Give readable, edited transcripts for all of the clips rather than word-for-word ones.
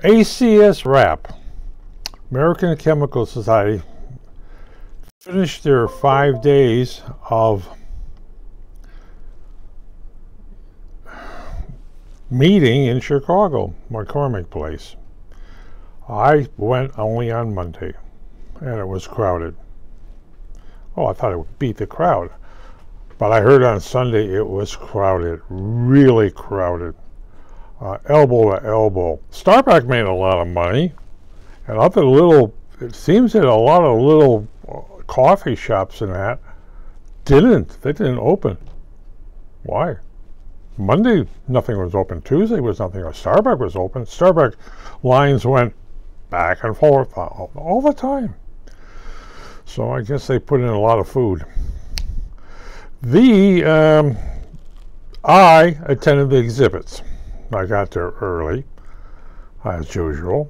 ACS wrap. American Chemical Society finished their 5 days of meeting in Chicago, McCormick Place. I went only on Monday, and it was crowded. Oh, I thought it would beat the crowd. But I heard on Sunday it was crowded, really crowded, elbow to elbow. Starbucks made a lot of money, and other little, it seems that a lot of little coffee shops and that they didn't open. Why? Monday, nothing was open. Tuesday was nothing. Starbucks was open. Starbucks lines went back and forth all the time. So I guess they put in a lot of food. I attended the exhibits. I got there early, as usual.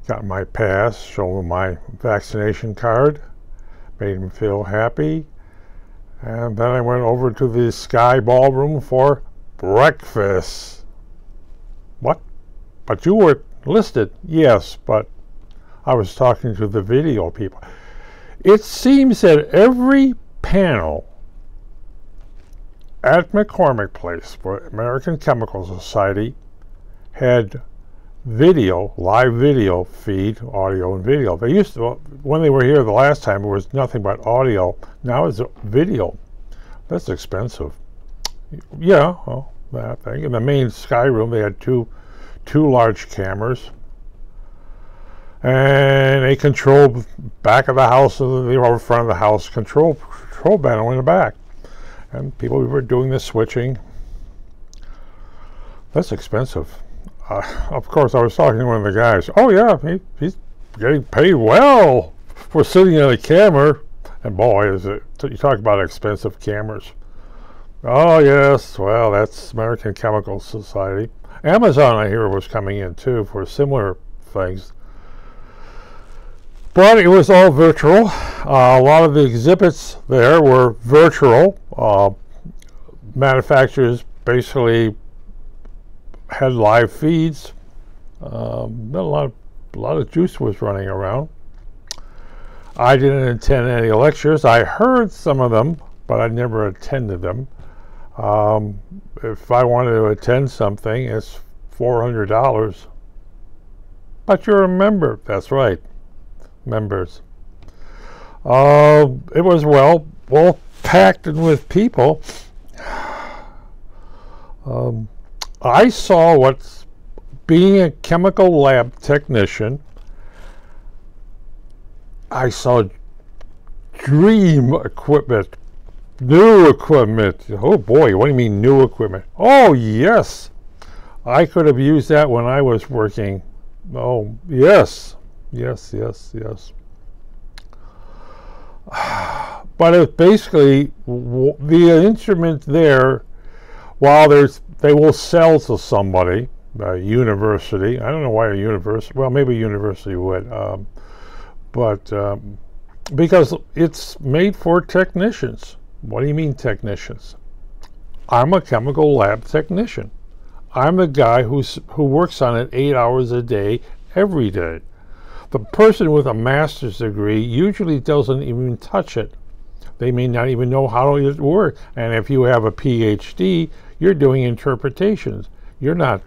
Got my pass, showed them my vaccination card, made them feel happy. And then I went over to the Sky Ballroom for breakfast. What? But you were listed? Yes, but I was talking to the video people. It seems that every panel at McCormick Place for American Chemical Society had video, live video feed, audio and video. They used to, when they were here the last time, it was nothing but audio. Now it's video. That's expensive. Yeah, well, that thing. In the main Sky Room, they had two large cameras, and a control back of the house, or front of the house, control panel in the back. And people were doing the switching. That's expensive. Of course, I was talking to one of the guys. Oh yeah, he's getting paid well for sitting in a camera. And boy, is it, you talk about expensive cameras. Oh yes, well, that's American Chemical Society. Amazon, I hear, was coming in too for similar things. But it was all virtual. A lot of the exhibits there were virtual. Manufacturers basically had live feeds. A lot of juice was running around. I didn't attend any lectures. I heard some of them, but I never attended them. If I wanted to attend something, it's $400. But you're a member. That's right, members. It was well packed and with people. I saw what's being a chemical lab technician. I saw dream equipment, new equipment. Oh boy, what do you mean new equipment? Oh yes, I could have used that when I was working. Oh yes, yes, yes, yes. But it's basically the instrument there. While they will sell to somebody, a university. I don't know why a university. Well, maybe a university would, but because it's made for technicians. What do you mean technicians? I'm a chemical lab technician. I'm the guy who works on it 8 hours a day, every day. The person with a master's degree usually doesn't even touch it. They may not even know how it works. And if you have a PhD, you're doing interpretations. You're not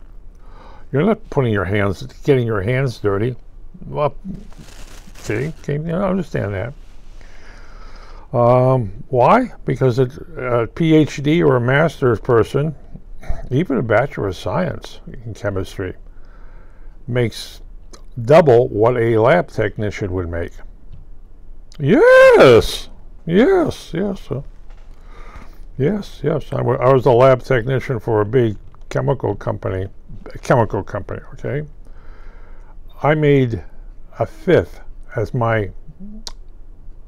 getting your hands dirty. Well, see, you understand that. Why? Because a PhD or a master's person, even a Bachelor of Science in chemistry, makes double what a lab technician would make. Yes, yes, yes. Yes, yes. I was a lab technician for a big chemical company, okay? I made a fifth as my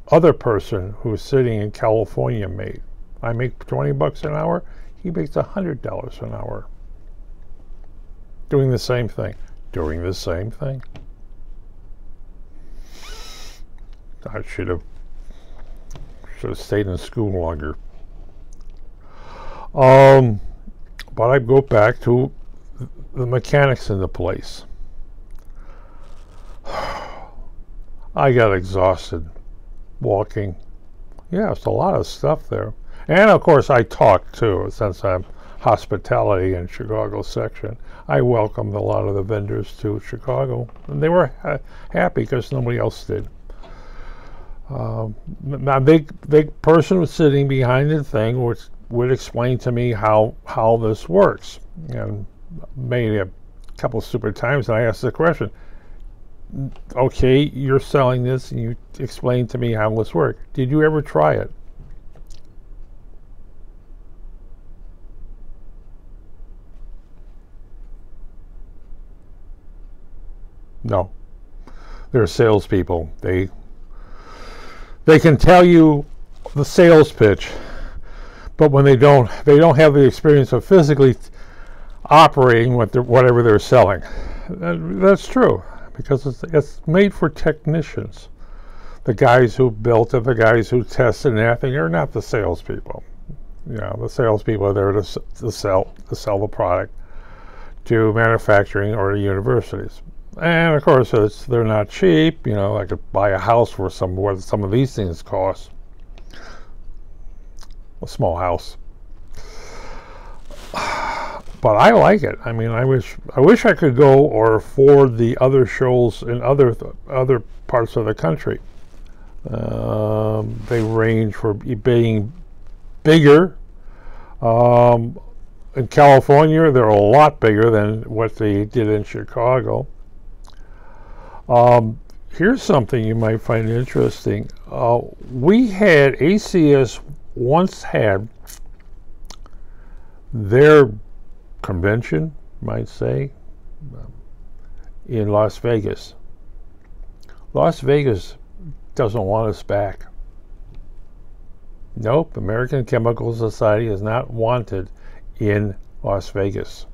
other person who's sitting in California made. I make $20 an hour. He makes $100 an hour. Doing the same thing. Doing the same thing. I should have stayed in school longer. But I go back to the mechanics in the place. I got exhausted walking. Yeah, it's a lot of stuff there. And of course I talked too, since I'm hospitality in Chicago section. I welcomed a lot of the vendors to Chicago, and they were happy because nobody else did. My big person was sitting behind the thing, which would explain to me how this works. And maybe a couple of stupid times, and I asked the question, okay, you're selling this, and you explain to me how this works. Did you ever try it? No. They're salespeople. They can tell you the sales pitch, but when they don't have the experience of physically operating whatever they're selling. That's true, because it's made for technicians. The guys who built it, the guys who tested everything, are not the salespeople. You know, the salespeople are there to sell the product to manufacturing or to universities. And of course, they're not cheap. You know, I could buy a house for what some of these things cost. A small house. But I like it. I mean, I wish I could go or afford the other shows in other parts of the country. They range for being bigger. In California, they're a lot bigger than what they did in Chicago. Here's something you might find interesting. We had ACS once had their convention, might say, in Las Vegas. Las Vegas doesn't want us back. Nope, American Chemical Society is not wanted in Las Vegas.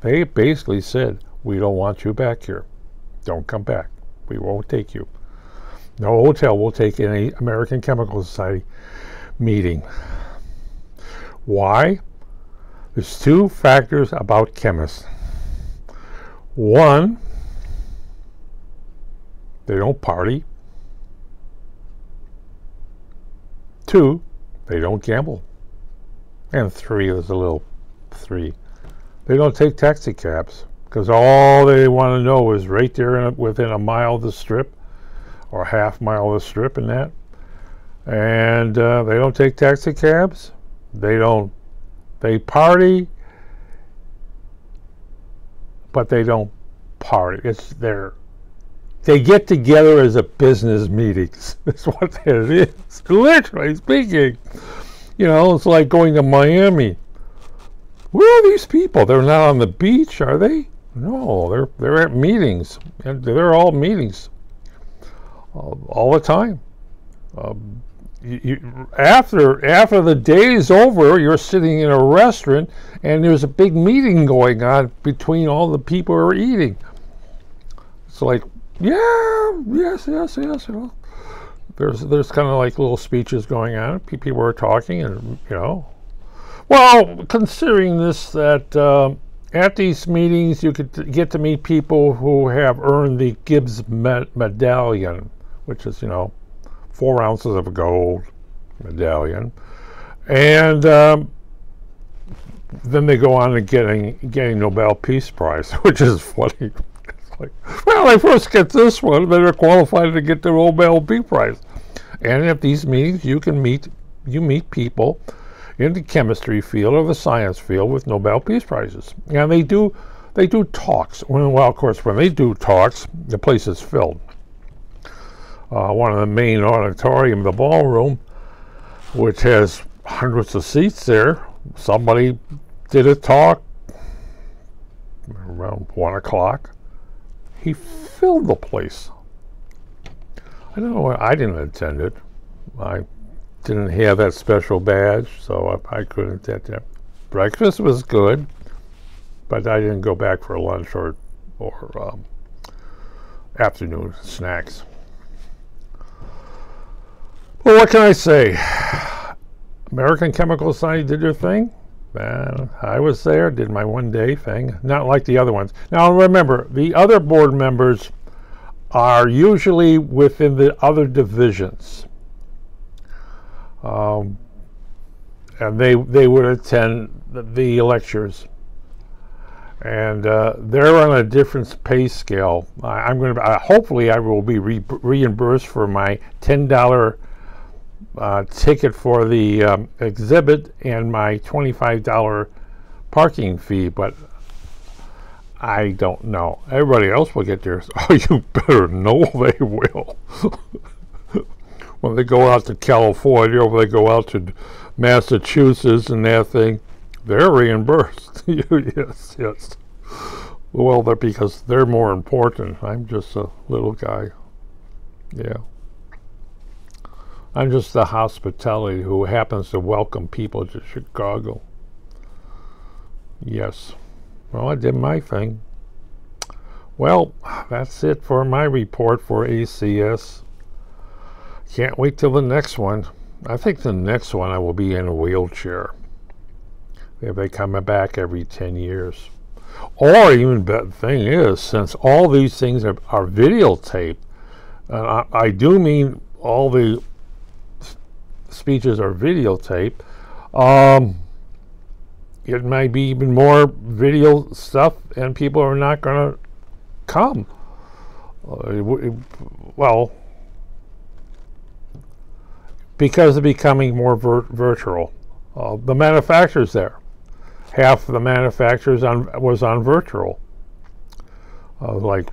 They basically said, we don't want you back here. Don't come back. We won't take you. No hotel will take any American Chemical Society meeting. Why? There's two factors about chemists. One, they don't party. Two, they don't gamble. And three, there's a little three, they don't take taxi cabs, because all they want to know is right there within a mile of the strip or a half mile of the strip and that. And they don't take taxi cabs. They party, but they don't party. They get together as a business meetings. That's what it is. Literally speaking. You know, it's like going to Miami. Where are these people? They're not on the beach, are they? No, they're at meetings, and they're all meetings all the time. After the day is over, you're sitting in a restaurant, and there's a big meeting going on between all the people who are eating. It's like, yeah, yes. You know, there's kind of like little speeches going on. People are talking, and you know. Well, considering this, that at these meetings you could get to meet people who have earned the Gibbs medallion, which is, you know, 4 ounces of gold medallion, and then they go on to getting Nobel Peace Prize, which is funny. It's like, well, I first get this one, then they're qualified to get the Nobel Peace Prize. And at these meetings, you meet people in the chemistry field or the science field with Nobel Peace Prizes, and they do talks. Well, of course, when they do talks, the place is filled. One of the main auditorium, the ballroom, which has hundreds of seats there. Somebody did a talk around 1 o'clock. He filled the place. I don't know. I didn't attend it. I didn't have that special badge, so I couldn't attend that. Breakfast was good, but I didn't go back for lunch or afternoon snacks. Well, what can I say? American Chemical Society did their thing. I was there, did my one-day thing. Not like the other ones. Now, remember, the other board members are usually within the other divisions. And they would attend the lectures, and they're on a different pay scale. I'm going to hopefully I will be reimbursed for my $10 ticket for the exhibit and my $25 parking fee, but I don't know. Everybody else will get theirs. Oh, you better know they will. When they go out to California, or they go out to Massachusetts and that thing, they're reimbursed. Yes, yes. Well, because they're more important. I'm just a little guy. Yeah. I'm just the hospitality who happens to welcome people to Chicago. Yes. Well, I did my thing. Well, that's it for my report for ACS. Can't wait till the next one. I think the next one I will be in a wheelchair. If they come back every 10 years. Or even the thing is, since all these things are videotaped, and I do mean all the speeches are videotaped, it might be even more video stuff and people are not going to come. Well, because of becoming more virtual. The manufacturers there. Half of the manufacturers was on virtual. Like,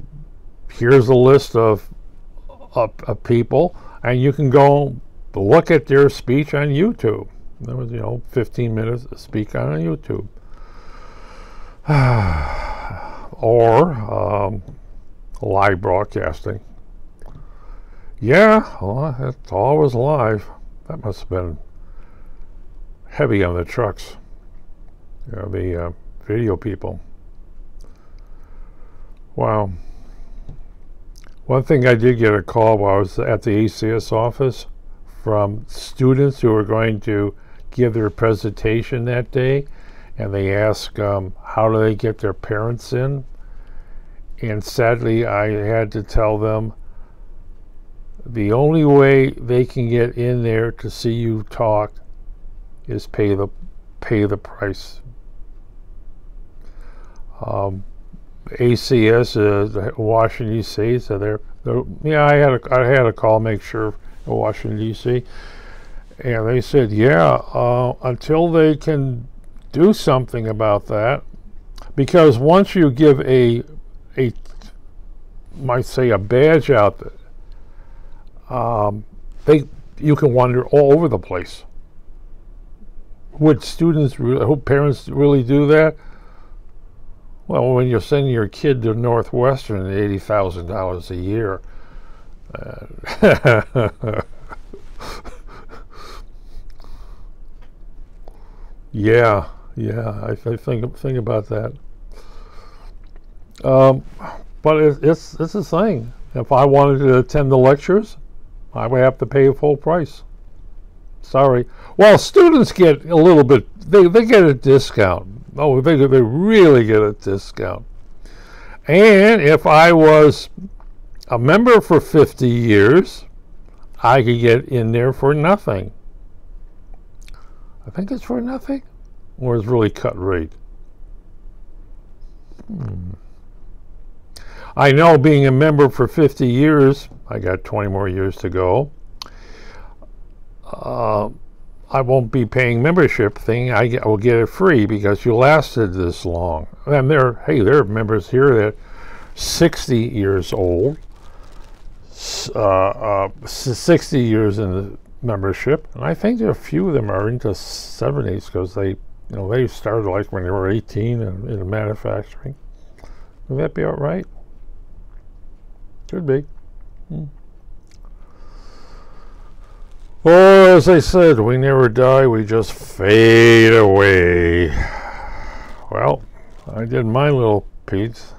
here's a list of people, and you can go look at their speech on YouTube. There was, 15 minutes to speak on YouTube. Or live broadcasting. Yeah, well, it's always live. That must have been heavy on the trucks. The video people. Wow. One thing I did get a call while I was at the ACS office from students who were going to give their presentation that day, and they asked how do they get their parents in, and sadly I had to tell them the only way they can get in there to see you talk is pay the price. ACS Washington D.C. So I had a call make sure in Washington D.C. and they said until they can do something about that, because once you give a badge out, you can wander all over the place. Would parents really do that? Well, when you're sending your kid to Northwestern at $80,000 a year, yeah, I think about that. But it's a thing. If I wanted to attend the lectures, I would have to pay a full price. Sorry. Well, students get a little bit. They get a discount. Oh, they really get a discount. And if I was a member for 50 years, I could get in there for nothing. I think it's for nothing, or it's really cut rate. I know being a member for 50 years, I got 20 more years to go. I won't be paying membership thing. I will get it free because you lasted this long. And there are members here that 60 years old, 60 years in the membership, and I think there are a few of them are into 70s because they started like when they were 18 in manufacturing. Would that be all right? Could be. Or, as I said, we never die, we just fade away. Well, I did my little piece.